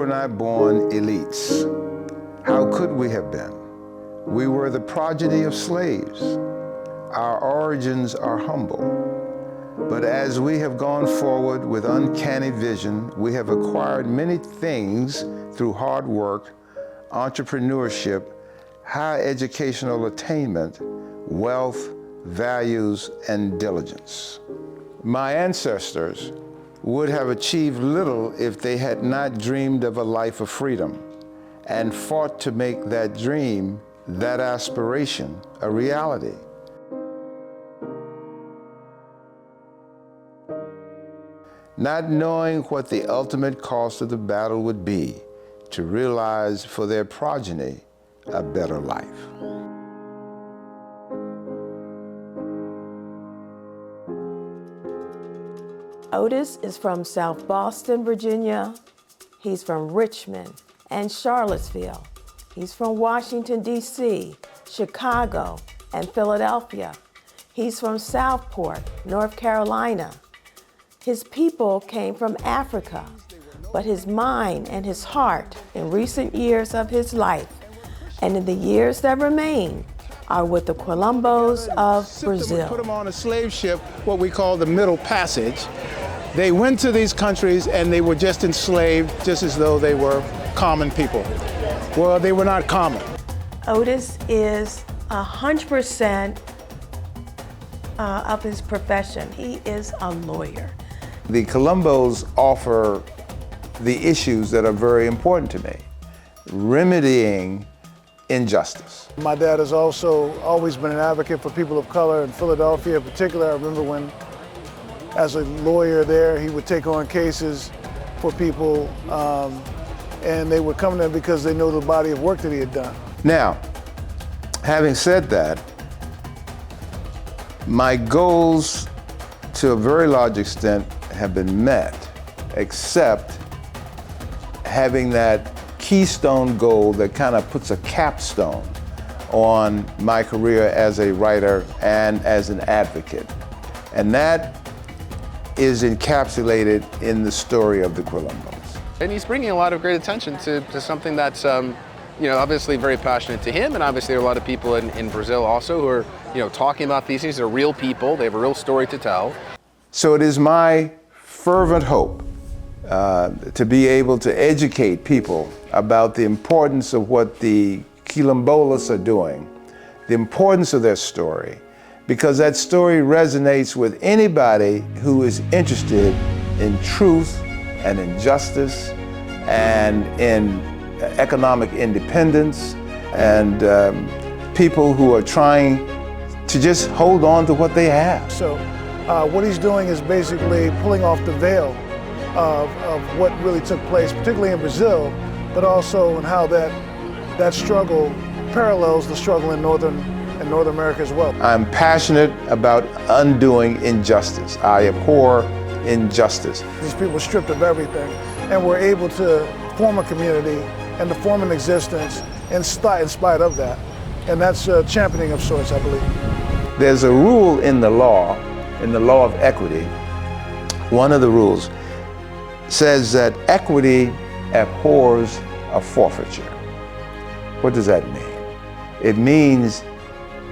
not born elites. How could we have been? We were the progeny of slaves. Our origins are humble. But as we have gone forward with uncanny vision, we have acquired many things through hard work, entrepreneurship, high educational attainment, wealth, values, and diligence. My ancestors would have achieved little if they had not dreamed of a life of freedom and fought to make that dream, that aspiration, a reality. Not knowing what the ultimate cost of the battle would be to realize for their progeny a better life. Otis is from South Boston, Virginia. He's from Richmond and Charlottesville. He's from Washington, D.C., Chicago, and Philadelphia. He's from Southport, North Carolina. His people came from Africa, but his mind and his heart in recent years of his life and in the years that remain are with the Colombos of Brazil. We put them on a slave ship, what we call the Middle Passage. They went to these countries and they were just enslaved, just as though they were common people. Well, they were not common. Otis is 100% of his profession. He is a lawyer. The Colombos offer the issues that are very important to me, remedying injustice. My dad has also always been an advocate for people of color in Philadelphia in particular. I remember when, as a lawyer there, he would take on cases for people and they would come to him because they know the body of work that he had done. Now, having said that, my goals to a very large extent have been met, except having that keystone goal that kind of puts a capstone on my career as a writer and as an advocate. And that is encapsulated in the story of the Colombos. And he's bringing a lot of great attention to something that's obviously very passionate to him, and obviously there are a lot of people in Brazil also who are talking about these things. They're real people, they have a real story to tell. So it is my fervent hope to be able to educate people about the importance of what the Quilombolas are doing, the importance of their story, because that story resonates with anybody who is interested in truth and in justice and in economic independence and people who are trying to just hold on to what they have. So what he's doing is basically pulling off the veil of what really took place, particularly in Brazil, but also in how that struggle parallels the struggle in North America as well. I'm passionate about undoing injustice. I abhor injustice. These people were stripped of everything and were able to form a community and to form an existence in spite of that. And that's championing of sorts, I believe. There's a rule in the law of equity. One of the rules says that equity abhors a forfeiture. What does that mean? It means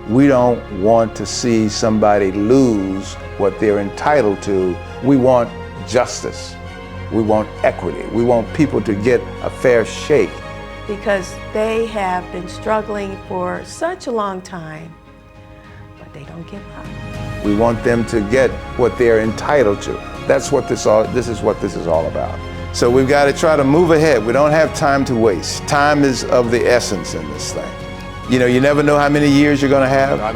we don't want to see somebody lose what they're entitled to. We want justice. We want equity. We want people to get a fair shake. Because they have been struggling for such a long time, but they don't give up. We want them to get what they're entitled to. That's what this is what this is all about. So we've got to try to move ahead. We don't have time to waste. Time is of the essence in this thing. You never know how many years you're going to have. I've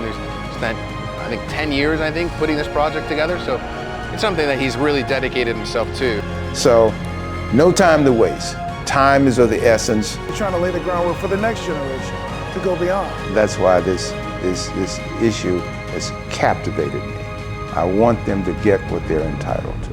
spent, I think, 10 years, putting this project together. So it's something that he's really dedicated himself to. So no time to waste. Time is of the essence. We're trying to lay the groundwork for the next generation to go beyond. That's why this issue has captivated me. I want them to get what they're entitled to.